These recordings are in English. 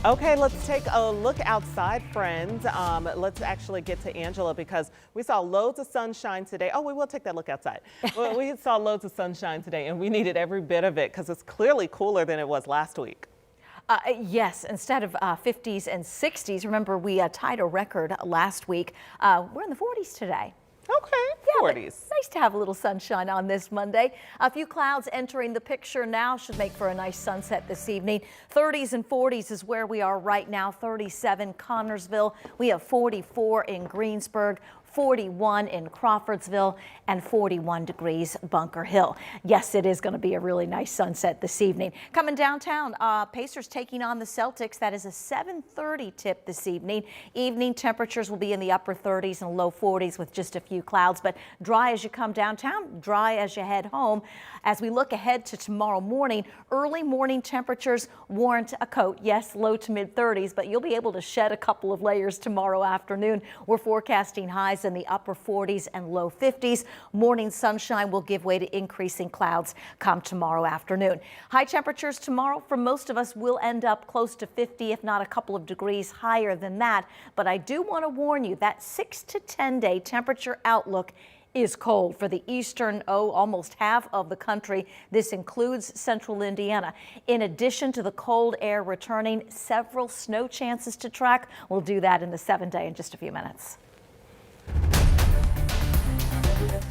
Okay, let's take a look outside, friends. Let's actually get to Angela because we saw loads of sunshine today. Oh, we will take that look outside. Well, we saw loads of sunshine today and we needed every bit of it because it's clearly cooler than it was last week. Yes, instead of 50s and 60s, remember we tied a record last week. We're in the 40s today. Okay, yeah, 40s. Nice to have a little sunshine on this Monday. A few clouds entering the picture now should make for a nice sunset this evening. 30s and 40s is where we are right now. 37 Connorsville. We have 44 in Greensburg. 41 in Crawfordsville and 41 degrees Bunker Hill. Yes, it is going to be a really nice sunset this evening. Coming downtown, Pacers taking on the Celtics. That is a 7:30 tip this evening. Evening temperatures will be in the upper 30s and low 40s with just a few clouds, but dry as you come downtown, dry as you head home. As we look ahead to tomorrow morning, early morning temperatures warrant a coat. Yes, low to mid 30s, but you'll be able to shed a couple of layers tomorrow afternoon. We're forecasting highs in the upper 40s and low 50s. Morning sunshine will give way to increasing clouds come tomorrow afternoon. High temperatures tomorrow for most of us will end up close to 50, if not a couple of degrees higher than that. But I do want to warn you that 6 to 10 day temperature outlook is cold for the eastern, almost half of the country. This includes central Indiana. In addition to the cold air returning, several snow chances to track. We'll do that in the 7-day in just a few minutes.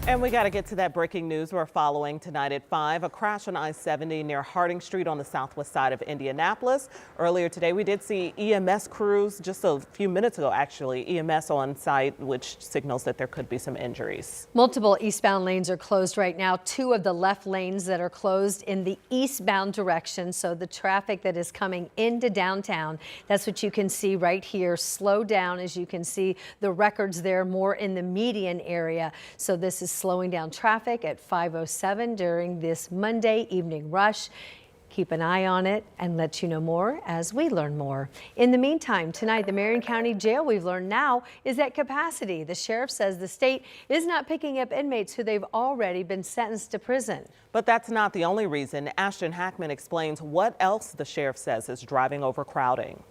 And we got to get to that breaking news we're following tonight at 5. A crash on I-70 near Harding Street on the southwest side of Indianapolis. Earlier today, we did see EMS crews just a few minutes ago, actually, EMS on site, which signals that there could be some injuries. Multiple eastbound lanes are closed right now. 2 of the left lanes that are closed in the eastbound direction. So the traffic that is coming into downtown, that's what you can see right here. Slow down, as you can see the records there more in the median area. So this is slowing down traffic at 5:07 during this Monday evening rush. Keep an eye on it and let you know more as we learn more. In the meantime, tonight, the Marion County Jail, we've learned now, is at capacity. The sheriff says the state is not picking up inmates who they've already been sentenced to prison. But that's not the only reason. Ashton Hackman explains what else the sheriff says is driving overcrowding.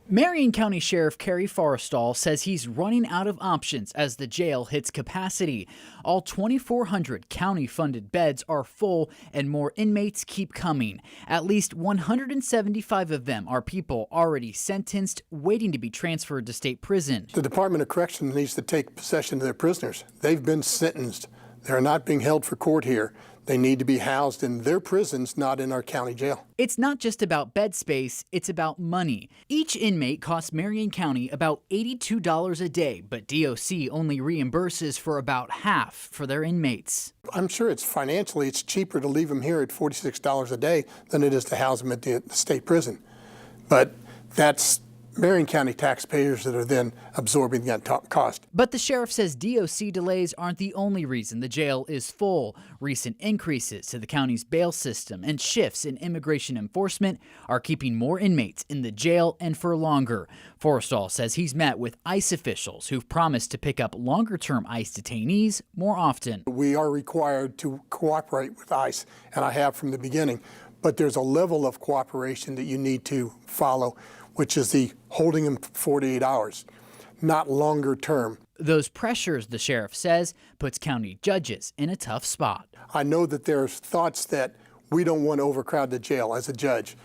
Marion County Sheriff Kerry Forrestal says he's running out of options as the jail hits capacity. All 2,400 county-funded beds are full and more inmates keep coming. At least 175 of them are people already sentenced, waiting to be transferred to state prison. The Department of Corrections needs to take possession of their prisoners. They've been sentenced. They're not being held for court here. They need to be housed in their prisons, not in our county jail. It's not just about bed space, it's about money. Each inmate costs Marion County about $82 a day, but DOC only reimburses for about half for their inmates. I'm sure it's cheaper to leave them here at $46 a day than it is to house them at the state prison. But that's Marion County taxpayers that are then absorbing that cost. But the sheriff says DOC delays aren't the only reason the jail is full. Recent increases to the county's bail system and shifts in immigration enforcement are keeping more inmates in the jail and for longer. Forrestal says he's met with ICE officials who've promised to pick up longer-term ICE detainees more often. We are required to cooperate with ICE, and I have from the beginning. But there's a level of cooperation that you need to follow, which is the holding them for 48 hours, not longer term. Those pressures, the sheriff says, puts county judges in a tough spot. I know that there's thoughts that we don't want to overcrowd the jail as a judge,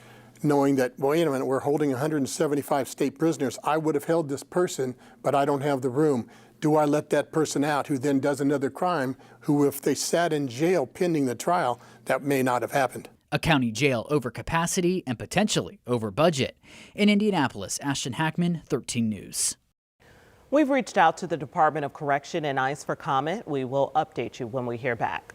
knowing that, wait a minute, we're holding 175 state prisoners. I would have held this person, but I don't have the room. Do I let that person out who then does another crime, who if they sat in jail pending the trial, that may not have happened? A county jail over capacity and potentially over budget. In Indianapolis, Ashton Hackman, 13 News. We've reached out to the Department of Correction and ICE for comment. We will update you when we hear back.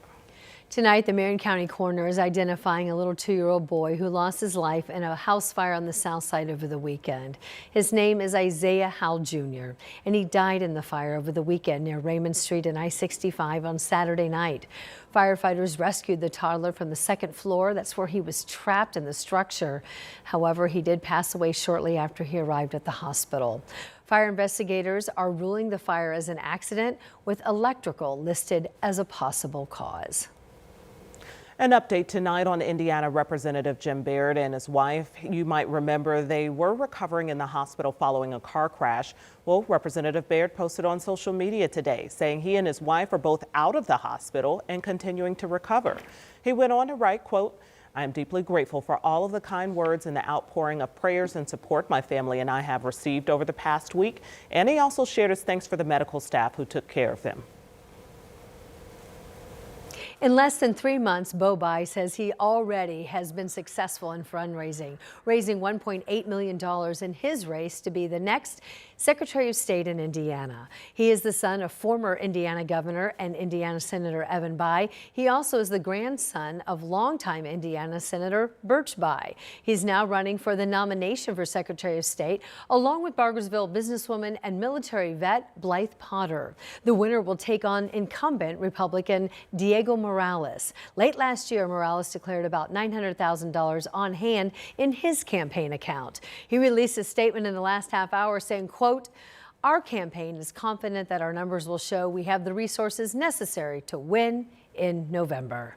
Tonight, the Marion County coroner is identifying a little 2-year-old boy who lost his life in a house fire on the south side over the weekend. His name is Isaiah Howell Jr., and he died in the fire over the weekend near Raymond Street and I-65 on Saturday night. Firefighters rescued the toddler from the second floor. That's where he was trapped in the structure. However, he did pass away shortly after he arrived at the hospital. Fire investigators are ruling the fire as an accident with electrical listed as a possible cause. An update tonight on Indiana Representative Jim Baird and his wife. You might remember they were recovering in the hospital following a car crash. Well, Representative Baird posted on social media today saying he and his wife are both out of the hospital and continuing to recover. He went on to write, quote, "I am deeply grateful for all of the kind words and the outpouring of prayers and support my family and I have received over the past week." And he also shared his thanks for the medical staff who took care of him. In less than 3 months, Bobi says he already has been successful in fundraising, raising $1.8 million in his race to be the next Secretary of State in Indiana. He is the son of former Indiana Governor and Indiana Senator Evan Bayh. He also is the grandson of longtime Indiana Senator Birch Bayh. He's now running for the nomination for Secretary of State, along with Bargersville businesswoman and military vet Blythe Potter. The winner will take on incumbent Republican Diego Morales. Late last year, Morales declared about $900,000 on hand in his campaign account. He released a statement in the last half hour saying, quote, "Our campaign is confident that our numbers will show we have the resources necessary to win in November."